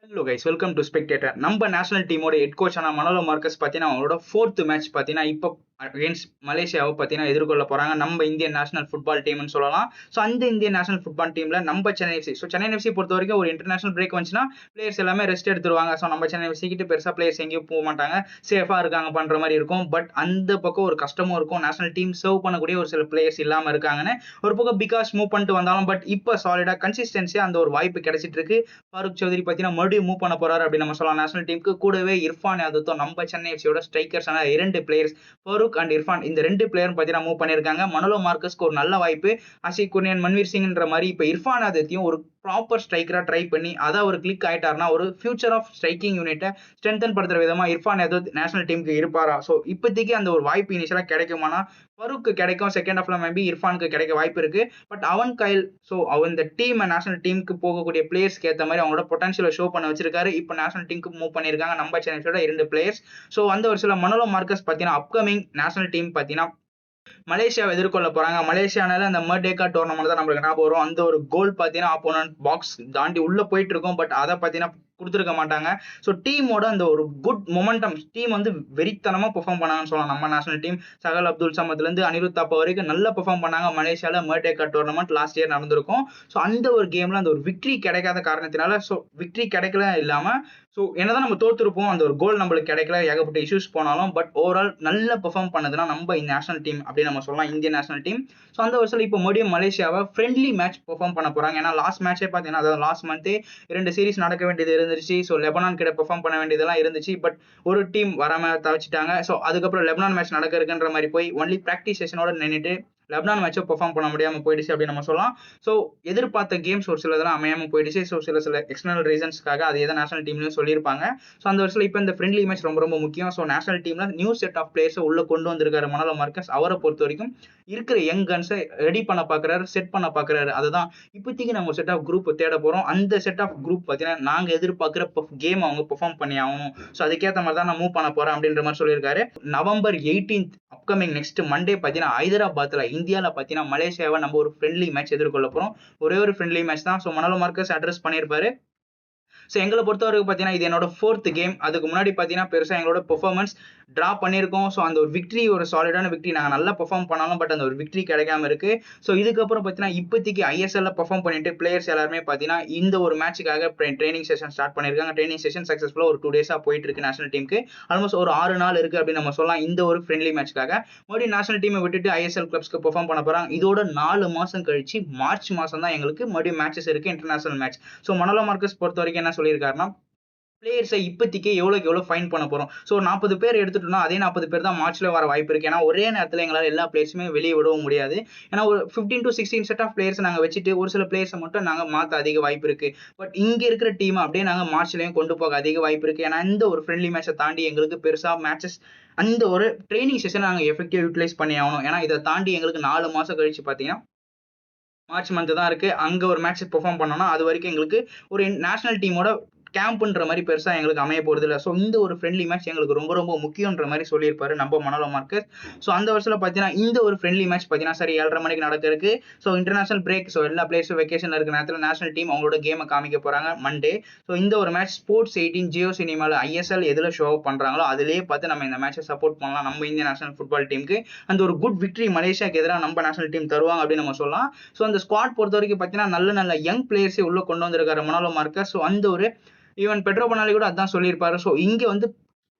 Hello guys, welcome to spectator. நம்ம national டீமோட head கோச்சான மனோலோ Marcus பார்த்தீங்கன்னா அவங்களோட ஃபோர்த் மேட்ச் பார்த்தீங்கன்னா இப்போ அகேன்ஸ்ட் மலேசியாவை பார்த்தீங்கன்னா எதிர்கொள்ள போறாங்க. நம்ம இந்தியன் நேஷனல் ஃபுட்பால் டீம்னு சொல்லலாம். ஸோ அந்த இந்தியன் நேஷனல் ஃபுட்பால் டீம்ல நம்ம Chennai FC. So Chennai FC பொறுத்த வரைக்கும் ஒரு இன்டர்நேஷனல் பிரேக் வந்துச்சுன்னா பிளேயர்ஸ் எல்லாமே ரெஸ்ட் எடுத்துருவாங்க. ஸோ நம்ம சென்னை எஃப்சி கிட்ட பெருசா பிளேயர்ஸ் எங்கேயும் போக மாட்டாங்க, சேஃபா இருக்காங்க பண்ற மாதிரி இருக்கும். பட் அந்த பக்கம் ஒரு கஷ்டமும் இருக்கும். நேஷனல் டீம் சர்வ் பண்ணக்கூடிய ஒரு சில பிளேயர்ஸ் இல்லாம இருக்காங்கன்னு ஒரு பக்கம் பிகாஸ் மூவ் பண்ணிட்டு வந்தாலும் பட் இப்போ சாலிடா கன்சிஸ்டன்சியா அந்த ஒரு வாய்ப்பு கிடைச்சிட்டு இருக்கு. ஃபாரூக் சௌத்ரி பார்த்தீங்கன்னா மறுபடியும் மூவ் பண்ண போறாரு அப்படின்னு நம்ம சொல்லலாம் நேஷனல் டீமுக்கு. கூடவே இர்ஃபான் யாதவ் நம்ம சென்னை எஃப்சியோட ஸ்ட்ரைக்கர்ஸான 2 பிளேயர்ஸ் ஃபரூக் அண்ட் இர்ஃபான், இந்த 2 பிளேயரும் பார்த்தீங்கன்னா மூவ் பண்ணியிருக்காங்க. மனோலோ மார்க்கஸ்க்கு ஒரு நல்ல வாய்ப்பு. ஆஷிக் குர்னியன், மன்வீர் சிங்ன்ற மாதிரி இப்போ இர்ஃபான் யாதத்தையும் ஒரு ப்ராப்பர் ஸ்ட்ரைக்கரா ட்ரை பண்ணி அதை ஒரு கிளிக் ஆயிட்டாருன்னா ஒரு ஃபியூச்சர் ஆஃப் ஸ்ட்ரைக்கிங் யூனிட்டை ஸ்ட்ரென்தன் படுத்துற விதமா இர்ஃபான் யாதவ் நேஷனல் டீமுக்கு இருப்பாரா? ஸோ இப்போதைக்கு அந்த ஒரு வாய்ப்பு இனிஷியலா கிடைக்குமானா ஃபரூக்கு கிடைக்கும். செகண்ட் ஹாஃப்ல மேபி இர்ஃபானுக்கு கிடைக்க வாய்ப்பு இருக்கு. பட் அவன் கைல் ஸோ அவன் இந்த டீம் நேஷனல் டீமுக்கு போகக்கூடிய பிளேயர்ஸ்க்கு ஏற்ற மாதிரி அவங்களோட பொட்டன்ஷியலை ஷோ பண்ண வச்சிருக்காரு. இப்போ நேஷனல் டீமுக்கு மூவ் பண்ணியிருக்காங்க நம்ம சென்னையோட 2 பிளேயர்ஸ். ஸோ அந்த ஒரு சில மனோலோ மார்க்கஸ் பார்த்தீங்கன்னா அப்கமிங் நேஷனல் டீம் பார்த்தீங்கன்னா மலேசியாவை எதிர்கொள்ள போறாங்க. மலேசியானால அந்த மர்டேக்கா டோர்னமெண்ட் தான் நம்மளுக்கு ஞாபகம் வரும். அந்த ஒரு கோல் பார்த்தீங்கன்னா ஆப்போனன்ட் பாக்ஸ் தாண்டி உள்ள போயிட்டு இருக்கும். பட் அதை பார்த்தீங்கன்னா கொடுத்துருக்க மாட்டாங்க. ஸோ டீமோட அந்த ஒரு குட் மொமெண்டம், டீம் வந்து வெறித்தனமா பெர்ஃபார்ம் பண்ணாங்கன்னு சொல்லலாம். நம்ம நேஷனல் டீம் சகல் அப்துல் சமத்ல இருந்து அனிருத் தாப்பா வரைக்கும் நல்லா பெர்ஃபார்ம் பண்ணாங்க. மலேசியால மர்டேக்கா டோர்னமெண்ட் லாஸ்ட் இயர் நடந்திருக்கும். ஸோ அந்த ஒரு கேம்ல அந்த ஒரு விக்டரி கிடைக்காத காரணத்தினால, ஸோ விக்டரி கிடைக்கல இல்லாம ஸோ என்னதான் நம்ம தோத்துருப்போம், அந்த ஒரு கோல் நம்மளுக்கு கிடைக்கல, ஏகப்பட்ட இஷ்யூஸ் போனாலும் பட் ஓவரால் நல்ல பெர்ஃபார்ம் பண்ணதுன்னா நம்ம இந்த நேஷனல் டீம் அப்படின்னு நம்ம சொல்லலாம், இந்தியன் நேஷனல் டீம். ஸோ அந்த வருஷத்துல இப்போ மறுபடியும் மலேசியாவை ஃப்ரெண்ட்லி மேட்ச் பெர்ஃபார்ம் பண்ண போறாங்க. ஏன்னா லாஸ்ட் மேட்சே பார்த்தீங்கன்னா அதாவது லாஸ்ட் மந்த்தே 2 சீரிஸ் நடக்க வேண்டியது இருந்துச்சு. ஸோ லெபனான் கிட்ட பெர்ஃபார்ம் பண்ண வேண்டியதெல்லாம் இருந்துச்சு. பட் ஒரு டீம் வராம தவிச்சிட்டாங்க. ஸோ அதுக்கப்புறம் லெபனான் மேட்ச் நடக்க இருக்குன்ற மாதிரி போய் ஒன்லி பிராக்டிஸ் செஷனோட நின்றுட்டு லெபனான் மேட்சை பெர்ஃபார்ம் பண்ண முடியாம போயிடுச்சு அப்படின்னு நம்ம சொல்லலாம். ஸோ எதிர்பார்த்த கேம்ஸ் ஒரு சிலதெல்லாம் அமையாம போயிடுச்சு. ஸோ சில எக்ஸ்டர்னல் ரீசன்ஸ்க்காக அது எதை நேஷனல் டீம்லயும் சொல்லியிருப்பாங்க. ஸோ அந்த வருஷத்துல இப்போ இந்த ஃப்ரெண்ட்லி மேட்ச் ரொம்ப ரொம்ப முக்கியம். ஸோ நேஷனல் டீம்ல நியூ செட் ஆஃப் பிளேயர்ஸ் உள்ள கொண்டு வந்திருக்காரு மனோலோ மார்க்கஸ். அவரை பொறுத்த வரைக்கும் இருக்கிற யங் கன்ஸை ரெடி பண்ண பாக்குறாரு, செட் பண்ண பாக்குறாரு. அதுதான் இப்போதைக்கு நம்ம செட் ஆஃப் குரூப் தேட போறோம். அந்த செட் ஆஃப் குரூப் பார்த்தீங்கன்னா நாங்க எதிர்பார்க்கிற கேம் அவங்க பெர்ஃபார்ம் பண்ணி ஆகணும். ஸோ அதுக்கேற்ற மாதிரி தான் நான் மூவ் பண்ண போறேன் அப்படின்ற மாதிரி சொல்லியிருக்காரு. நவம்பர் 18 அப்கமிங் நெக்ஸ்ட் மண்டே பார்த்தீங்கன்னா ஹைதராபாத்ல இந்தியாவில் பார்த்தீங்கன்னா மலேசியாவை நம்ம ஒரு ஃப்ரெண்ட்லி மேட்ச் எதிர்கொள்ள போறோம். ஒரே ஒரு ஃப்ரெண்ட்லி மேட்ச் தான். ஸோ மனோலோ மார்க்கஸ் அட்ரஸ் பண்ணியிருப்பாரு. ஸோ எங்களை பொறுத்தவரைக்கும் பார்த்தீங்கன்னா இது என்னோட 4th கேம். அதுக்கு முன்னாடி பார்த்தீங்கன்னா பெருசாக எங்களோட பெர்ஃபார்மன்ஸ் ட்ரா பண்ணியிருக்கோம். ஸோ அந்த ஒரு விக்டரி, ஒரு சாலிடான விக்டரி, நாங்கள் நல்லா பெர்ஃபார்ம் பண்ணாலும் பட் அந்த ஒரு விக்டரி கிடைக்காம இருக்கு. ஸோ இதுக்கப்புறம் பார்த்தீங்கன்னா இப்போதைக்கு ஐஎஸ்எல்ல பெர்ஃபார்ம் பண்ணிட்டு பிளேயர்ஸ் எல்லாருமே பார்த்தீங்கன்னா இந்த ஒரு மேட்சுக்காக ட்ரைனிங் செஷன் ஸ்டார்ட் பண்ணியிருக்காங்க. ட்ரைனிங் செஷன் சக்ஸஸ்ஃபுல்லாக ஒரு 2 டேஸாக போயிட்டு இருக்கு நேஷனல் டீமுக்கு. ஆல்மோஸ்ட் ஒரு 6 நாள் இருக்கு அப்படின்னு நம்ம சொல்லலாம் இந்த ஒரு ஃப்ரெண்ட்லி மேட்ச்க்காக. மறுபடியும் நேஷனல் டீமை விட்டுட்டு ஐஎஸ்எல் கிளப்ஸ்க்கு பெர்ஃபார்ம் பண்ண போறாங்க. இதோட 4 மாசம் கழிச்சு மார்ச் மாசம் தான் எங்களுக்கு மறுபடியும் மேட்சஸ் இருக்கு, international match. So Manolo Marquez பொறுத்த வரைக்கும் என்ன சொல்லியிருக்காருன்னா பிளேயர்ஸை இப்போதைக்கு எவ்வளோக்கு எவ்வளோ ஃபைன் பண்ண போறோம். ஸோ 40 பேர் எடுத்துட்டோம்னா அதே 40 பேர் தான் மார்ச்ல வர வாய்ப்பு இருக்கு. ஏன்னா ஒரே நேரத்தில் எங்களால் எல்லா பிளேயர்ஸுமே வெளியே விடவும் முடியாது. ஏன்னா ஒரு 15 to 16 செட் ஆஃப் பிளேயர்ஸ் நாங்கள் வச்சுட்டு ஒரு சில பிளேயர்ஸை மட்டும் நாங்கள் மாற்ற அதிக வாய்ப்பு இருக்கு. பட் இங்க இருக்கிற டீம் அப்படியே நாங்கள் மார்ச்லயும் கொண்டு போக அதிக வாய்ப்பு இருக்கு. ஏன்னா இந்த ஒரு ஃப்ரெண்ட்லி மேட்சை தாண்டி எங்களுக்கு பெருசா மேட்சஸ் அந்த ஒரு ட்ரைனிங் செஷன் நாங்கள் எஃபெக்டிவ் யூட்டிலைஸ் பண்ணி ஆகணும். ஏன்னா இதை தாண்டி எங்களுக்கு 4 மாசம் கழிச்சு பார்த்தீங்கன்னா மார்ச் மந்த் தான் இருக்கு. அங்க ஒரு மேட்ச் பெர்ஃபார்ம் பண்ணோம்னா அது வரைக்கும் எங்களுக்கு ஒரு நேஷனல் டீமோட கேம்ப்ன்ற மாதிரி பெருசா எங்களுக்கு அமைய போறது இல்லை. ஸோ இந்த ஒரு ஃப்ரெண்ட்லி மேட்ச் எங்களுக்கு ரொம்ப ரொம்ப முக்கியன்ற மாதிரி சொல்லியிருப்பாரு நம்ம மனோலோ மார்க்கஸ். ஸோ அந்த வருஷத்துல பார்த்தீங்கன்னா இந்த ஒரு ஃப்ரெண்ட்லி மேட்ச் பார்த்தீங்கன்னா சரி 7:30 மணிக்கு நடக்க இருக்கு. So international break. ஸோ எல்லா பிளேயர்ஸும் வெக்கேஷன்ல இருக்கிற நேரத்தில் நேஷனல் டீம் அவங்களோட கேமை காமிக்க போறாங்க மண்டே. ஸோ இந்த ஒரு மேட்ச் ஸ்போர்ட்ஸ் 18 ஜியோ சினிமாவில் ஐஎஸ்எல் எதுல ஷோ பண்றாங்களோ அதிலேயே பார்த்து நம்ம இந்த மேட்சை சப்போர்ட் பண்ணலாம். நம்ம இந்திய நேஷனல் ஃபுட்பால் டீமுக்கு அந்த ஒரு குட் விக்டரி மலேசியாக்கு எதிராக நம்ம நேஷனல் டீம் தருவாங்க அப்படின்னு நம்ம சொல்லலாம். ஸோ அந்த ஸ்குவாட் பொறுத்த வரைக்கும் பார்த்தீங்கன்னா நல்ல நல்ல யங் பிளேயர்ஸே உள்ள கொண்டு வந்திருக்காரு மனோலோ மார்க்கஸ். ஸோ அந்த ஒரு ஈவன் பெட்ரோ பொனாலி கூட அதான் சொல்லியிருப்பாரு. ஸோ இங்க வந்து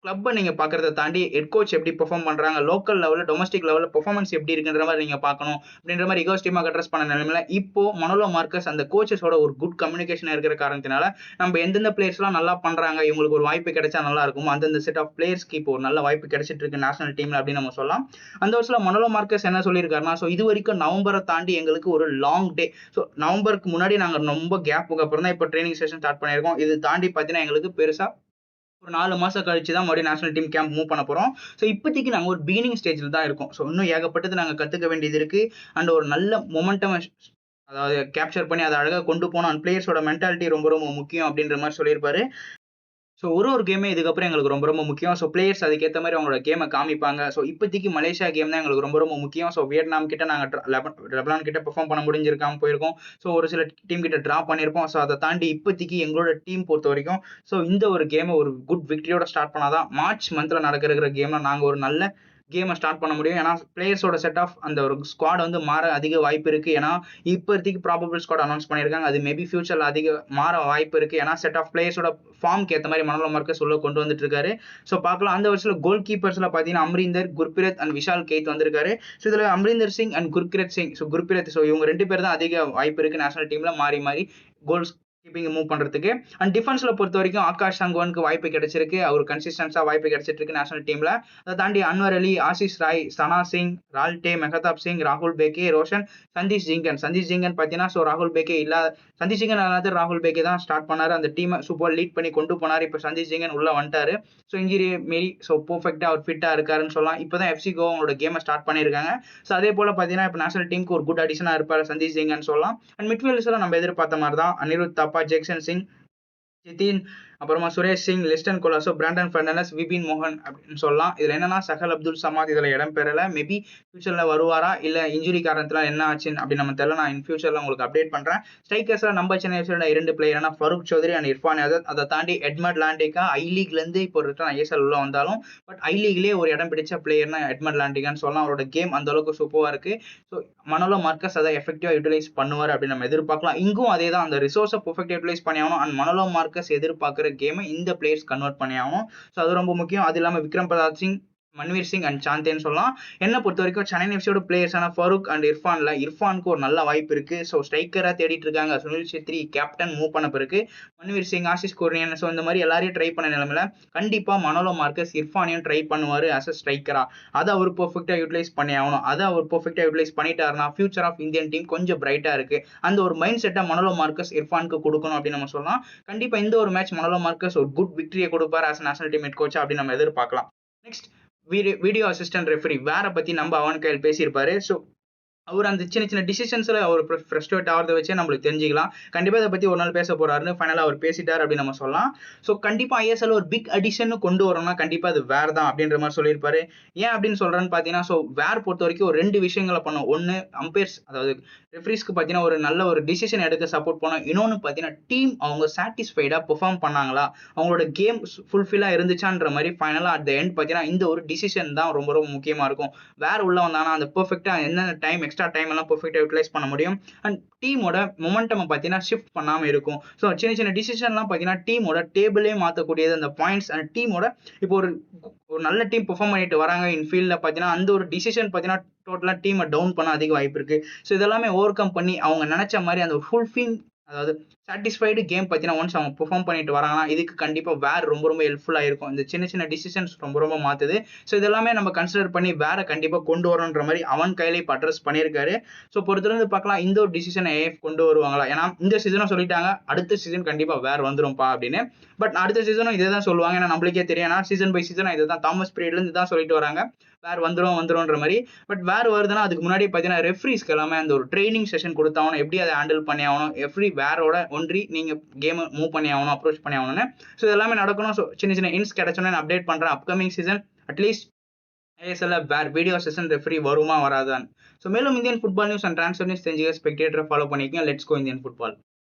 கிளப்பை நீங்க பாக்குறத தாண்டி ஹெட் கோச் எப்படி பெர்ஃபார்ம் பண்றாங்க, லோக்கல் லெவலில் டொமஸ்டிக் லெவலில் பெர்ஃபார்மன்ஸ் எப்படி இருக்குன்ற மாதிரி நீங்க பார்க்கணும் அப்படின்ற மாதிரி ஈகோஸ்டிமா அட்ரஸ் பண்ண நிலைமையில இப்போ மனோலோ மார்க்கஸ் அந்த கோச்சஸோட ஒரு குட் கம்யூனிகேஷன் இருக்கிற காரணத்தினால நம்ம எந்தெந்த பிளேயர்ஸ் எல்லாம் நல்லா பண்றாங்க, இவங்களுக்கு ஒரு வாய்ப்பு கிடைச்சா நல்லா இருக்கும், அந்தந்த செட் ஆஃப் பிளேயர்ஸ்க்கு இப்போ ஒரு நல்ல வாய்ப்பு கிடைச்சிட்டு இருக்கு நேஷனல் டீம்ல அப்படின்னு நம்ம சொல்லலாம். அந்த வருஷத்துல மனோலோ மார்க்கஸ் என்ன சொல்லியிருக்காருன்னா, ஸோ இது வரைக்கும் நவம்பரை தாண்டி எங்களுக்கு ஒரு லாங் டே. ஸோ நவம்பருக்கு முன்னாடி நாங்க ரொம்ப கேப்புக்கு அப்புறம் தான் இப்போ ட்ரைனிங் செஷன் ஸ்டார்ட் பண்ணியிருக்கோம். இது தாண்டி பார்த்தீங்கன்னா எங்களுக்கு பெருசா ஒரு 4 மாசம் கழிச்சு தான் மறுபடியும் நேஷனல் டீம் கேம்ப் மூவ் பண்ண போறோம். ஸோ இப்போதைக்கு நாங்கள் ஒரு பிகினிங் ஸ்டேஜில் தான் இருக்கோம். ஸோ இன்னும் ஏகப்பட்டது நாங்கள் கற்றுக்க வேண்டியது இருக்கு. அண்ட் ஒரு நல்ல மொமெண்டம் அதாவது கேப்சர் பண்ணி அதை அழகாக கொண்டு போனோம். அண்ட் பிளேயர்ஸோட மென்டாலிட்டி ரொம்ப ரொம்ப முக்கியம் அப்படின்ற மாதிரி சொல்லியிருப்பாரு. ஸோ ஒரு கேமே இதுக்கப்புறம் எங்களுக்கு ரொம்ப ரொம்ப முக்கியம். ஸோ பிளேயர்ஸ் அதுக்கேற்ற மாதிரி அவங்களோட கேமை காமிப்பாங்க. ஸோ இப்போதைக்கு மலேசியா கேம் தான் எங்களுக்கு ரொம்ப ரொம்ப முக்கியம். ஸோ வியட்நாம் கிட்ட நாங்கள் லெபனான் கிட்ட பெர்ஃபார்ம் பண்ண முடிஞ்சிருக்காம போயிருக்கோம். ஸோ ஒரு சில டீம் கிட்ட ட்ரா பண்ணியிருப்போம். ஸோ அதை தாண்டி இப்போதைக்கு எங்களோட டீம் பொறுத்த வரைக்கும் ஸோ இந்த ஒரு கேமை ஒரு குட் விக்டரியோட ஸ்டார்ட் பண்ணாதான் மார்ச் மந்த்ல நடக்கிற கேம்ல நாங்கள் ஒரு நல்ல கேமை ஸ்டார்ட் பண்ண முடியும். ஏன்னா பிளேயர்ஸோட செட் ஆஃப் அந்த ஒரு ஸ்குவாட் வந்து மாற அதிக வாய்ப்பு இருக்கு. ஏன்னா இப்போதைக்கு ப்ராபபிள் ஸ்குவாட் அனௌன்ஸ் பண்ணியிருக்காங்க. அது மேபி ஃபியூச்சர்ல அதிக மாற வாய்ப்பு இருக்கு. ஏன்னா செட் ஆஃப் பிளேயர்ஸோட ஃபார்ம்க்கு ஏற்ற மாதிரி மனோல மார்க்கஸ் உள்ள கொண்டு வந்துட்டு இருக்காரு. ஸோ பார்க்கலாம். அந்த வருஷத்துல கோல் கீப்பர்ஸ்ல பார்த்தீங்கன்னா அம்ரீந்தர், குர்பிரத் அண்ட் விஷால் கெய்த் வந்திருக்காரு. ஸோ இதுல Amrinder Singh and Gurkirat Singh, so Gurpreet, so இவங்க 2 பேர் தான் அதிக வாய்ப்பு இருக்கு நேஷனல் டீம்ல மாறி மாறி கோல்ஸ் கீப்பிங் மூவ் பண்றதுக்கு. அண்ட் டிஃபென்ஸ்ல பொறுத்த வரைக்கும் ஆகாஷ் சங்கவானுக்கு வாய்ப்பு கிடைச்சிருக்கு. அவர் கன்சிஸ்டன்ஸா வாய்ப்பு கிடைச்சிட்டு இருக்கு நேஷனல் டீம்ல. அதை தாண்டி அன்வர் அலி, ஆசிஸ் ராய், சனா சிங், ரால்டே, மெஹதாப் சிங், ராகுல் பேக்கே, ரோஷன், சந்தீஷ் ஜிங்கன் பார்த்தீங்கன்னா ஸோ ராகுல் பேக்கே சந்தீஷ் ஜிங்கன் அல்லாத ராகுல் பேக்கே தான் ஸ்டார்ட் பண்ணாரு. அந்த டீமை சூப்பர் லீட் பண்ணி கொண்டு போனாரு. இப்போ சந்தீஷ் ஜிங்கன் உள்ள வந்துட்டாரு. ஸோ இன்ஜுரி மீறி ஸோ பர்ஃபெக்டா அவர் ஃபிட்டா இருக்காருன்னு சொல்லலாம். இப்போதான் எஃப்சி கோவா அவங்களோட கேமை ஸ்டார்ட் பண்ணியிருக்காங்க. ஸோ அதே போல பார்த்தீங்கன்னா இப்போ நேஷனல் டீமுக்கு ஒரு குட் அடிஷனா இருப்பாரு சந்தீஷ் ஜிங்கன் சொல்லலாம். அண்ட் மிட்ஃபீல்டர்ஸ்ல நம்ம எதிர்பார்த்த மாதிரி தான் அனிருத் தாப்பா, ஜெக்சன் சிங், ஜிதின், அப்புறமா சுரேஷ் சிங், லிஸ்டன் கொலாசோ, பிராண்டன் ஃபெர்னாண்டஸ், விபின் மோகன் அப்படின்னு சொல்லலாம். இதுல என்னன்னா சஹல் அப்துல் சமாத் இதுல இடம் பெறல. மேபி ஃபியூச்சர்ல வருவாரா இல்ல இன்ஜுரி காரணத்துல என்ன ஆச்சுன்னு அப்படி நம்ம தெரியல. நான் இன் ஃபியூச்சர்ல உங்களுக்கு அப்டேட் பண்றேன். ஸ்ட்ரைக்கர்ஸ்ல நம்ம சென்னை எஃப்சியோட 2 பிளேயர்னா ஃபருக் சௌத்ரி அண்ட் இர்ஃபான் யாதவ். அதை தாண்டி எட்மண்ட் லாண்டிகா ஐ லீக்ல இருந்து இப்போ ரிட்டர்ன் ஐஎஸ்எல் உள்ள வந்தாலும் பட் ஐ லீக்லயே ஒரு இடம் பிடிச்ச பிளேயர்னா எட்மண்ட் லாண்டிகான்னு சொல்லலாம். அவரோட கேம் அந்த அளவுக்கு சூப்பரா இருக்கு. ஸோ மனோலோ மார்க்கஸ் அதை எஃபெக்டிவா யூட்டிலைஸ் பண்ணுவார் அப்படின்னு நம்ம எதிர்பார்க்கலாம். இங்கும் அதே தான், அந்த ரிசோர்ஸை பெர்ஃபெக்ட் யூட்டிலைஸ் பண்ணி ஆகணும். அண்ட் மனோலோ மார்க்கஸ் எதிர்பார்க்கிற கேமை இந்த பிளேயர்ஸ் கன்வெர்ட் பண்ணி ஆகணும். ஸோ அது ரொம்ப முக்கியம். அது இல்லாமல் விக்ரம் பிரசாத் சிங், மன்வீர் சிங் அண்ட் சாந்தேன்னு சொல்லலாம். என்ன பொறுத்த வரைக்கும் சென்னை எஃப்சியோட பிளேயர்ஸான ஃபருக் அண்ட் இர்ஃபானுக்கு ஒரு நல்ல வாய்ப்பு இருக்கு. ஸோ ஸ்ட்ரைக்கரா தேடிட்டு இருக்காங்க. சுனில் சேத்ரி கேப்டன் மூவ் பண்ண பிறகு மன்வீர் சிங், ஆசிஸ் குர்னியன், ஸோ இந்த மாதிரி எல்லாரையும் ட்ரை பண்ண நிலைமையில கண்டிப்பா மனோலோ மார்க்கஸ் இர்ஃபானையும் ட்ரை பண்ணுவாரு ஆஸ் அ ஸ்ட்ரைக்கரா. அதை அவர் பெர்ஃபெக்டா யூட்டிலைஸ் பண்ணி ஆகணும். அதை அவர் பெர்ஃபெக்டா யூட்டிலைஸ் பண்ணிட்டாருன்னா ஃபியூச்சர் ஆஃப் இந்தியன் டீம் கொஞ்சம் பிரைட்டா இருக்கு. அந்த ஒரு மைண்ட் செட்டை மனோலோ மார்க்கஸ் இர்ஃபானுக்கு கொடுக்கணும் அப்படின்னு நம்ம சொல்லலாம். கண்டிப்பா இந்த ஒரு மேட்ச் மனோலோ மார்க்கஸ் ஒரு குட் விக்டரியை கொடுப்பாரு ஆஸ் நேஷனல் டீம் ஹெட் கோச்சா அப்படின்னு நம்ம எதிர்பார்க்கலாம். நெக்ஸ்ட் வீடியோ அசிஸ்டன்ட் ரெஃபரி வேற பத்தி நம்ம அவன் கையில் பேசியிருப்பாரு. ஸோ அவர் அந்த சின்ன சின்ன டிசிஷன்ஸ்ல அவர் ஃப்ரஸ்ட்ரேட் ஆகிறத வச்சே நம்மளுக்கு தெரிஞ்சுக்கலாம். கண்டிப்பா இதை பத்தி ஒரு நாள் பேச போறாருன்னு ஃபைனலா அவர் பேசிட்டார் அப்படின்னு நம்ம சொல்லலாம். ஸோ கண்டிப்பா ஐஎஸ்எல் ஒரு பிக் அடிஷன் கொண்டு வரணும்னா கண்டிப்பா அது வேர் தான் அப்படின்ற மாதிரி சொல்லியிருப்பாரு. ஏன் அப்படின்னு சொல்றேன்னு பாத்தீங்கன்னா ஸோ வேர் பொறுத்த வரைக்கும் ஒரு 2 விஷயங்களை பண்ணும். ஒன்னு அம்பையர்ஸ், அதாவது ரெஃபரிஸ்க்கு பாத்தீங்கன்னா ஒரு நல்ல ஒரு டிசிஷன் எடுக்க சப்போர்ட் பண்ணும். இன்னொன்னு பாத்தீங்கன்னா டீம் அவங்க சாட்டிஸ்ஃபைடா பெர்ஃபார்ம் பண்ணாங்களா, அவங்களோட கேம் ஃபுல்ஃபில்லா இருந்துச்சான்ற மாதிரி ஃபைனலா அட் த எண்ட் பாத்தீங்கன்னா இந்த ஒரு டிசிஷன் தான் ரொம்ப ரொம்ப முக்கியமா இருக்கும். வேற உள்ள வந்தாங்கன்னா அந்த பெர்ஃபெக்டா என்னென்ன டைம் எக்ஸ்ட்ரா டைம் எல்லாம் பெர்ஃபெக்ட்டா யூட்டிலைஸ் பண்ண முடியும். அண்ட் டீமோட மொமெண்டம் பார்த்தீங்கன்னா ஷிஃப்ட் பண்ணாம இருக்கும். ஸோ சின்ன சின்ன டிசிஷன்லாம் பார்த்தீங்கன்னா டீமோட டேபிளே மாற்றக்கூடியது அந்த பாயிண்ட்ஸ். அண்ட் டீமோட இப்போ ஒரு நல்ல டீம் பெர்ஃபார்ம் பண்ணிட்டு வராங்க இன் ஃபீல்டில் பார்த்தீங்கன்னா அந்த ஒரு டிசிஷன் பார்த்தீங்கன்னா டோட்டலாக டீமை டவுன் பண்ண அதிக வாய்ப்பு இருக்கு. ஸோ இதெல்லாமே ஓவர் கம் பண்ணி அவங்க நினைச்ச மாதிரி அந்த ஃபுல்ஃபில், அதாவது சாட்டிஸ்ஃபைடு கேம் பார்த்தீங்கன்னா ஒன்ஸ் அவங்க பெர்ஃபார்ம் பண்ணிட்டு வராங்கன்னா இதுக்கு கண்டிப்பாக வேர் ரொம்ப ரொம்ப ஹெல்ப்ஃபுல்லாக இருக்கும். இந்த சின்ன சின்ன டிசிஷன்ஸ் ரொம்ப ரொம்ப மாற்றுது. ஸோ இதெல்லாமே நம்ம கன்சிடர் பண்ணி வேற கண்டிப்பாக கொண்டு வரணுன்ற மாதிரி அவன் கையில இப்போ அட்ரஸ் பண்ணியிருக்காரு. ஸோ பொறுத்திருந்து பார்க்கலாம் இந்த ஒரு டிசிஷனை ஏஎஃப் கொண்டு வருவாங்களா. ஏன்னா இந்த சீசனும் சொல்லிட்டாங்க அடுத்த சீசன் கண்டிப்பாக வேர் வந்துரும்ப்பா அப்படின்னு. பட் அடுத்த சீசனும் இதே தான் சொல்லுவாங்க. ஏன்னா நம்மளுக்கே தெரியும், ஏன்னா சீசன் பை சீசன் இதை தான் தாமஸ் பீரியட்லேருந்து தான் சொல்லிட்டு வராங்க வேர் வந்துரும்ன்ற மாதிரி. பட் வேர் வருதுன்னா அதுக்கு முன்னாடி பார்த்தீங்கன்னா ரெஃப்ரீஸ்க்கு எல்லாமே அந்த ஒரு ட்ரைனிங் செஷன் கொடுத்தாகணும். எப்படி அதை ஹேண்டில் பண்ணி ஆகணும், எஃப்ரி வேரோட ஒன்றி நீங்க கேம் மூவ் பண்ணி ஆகணும், அப்ரோச் பண்ணி ஆகணும்னு. ஸோ இதெல்லாமே நடக்கணும். ஸோ சின்ன சின்ன இன்ஸ் கிடைச்சோன்னு அப்டேட் பண்றேன். அப்கமிங் சீசன் அட்லீஸ்ட் ஐஎஸ்எல்ல வேர் வீடியோ செஷன் ரெஃப்ரி வருமா வராதான்னு. ஸோ மேலும் Indian football news and transfer news தெரிஞ்சுக்க ஸ்பெக்டேட்டரை ஃபாலோ பண்ணிக்கங்க. Let's go Indian football.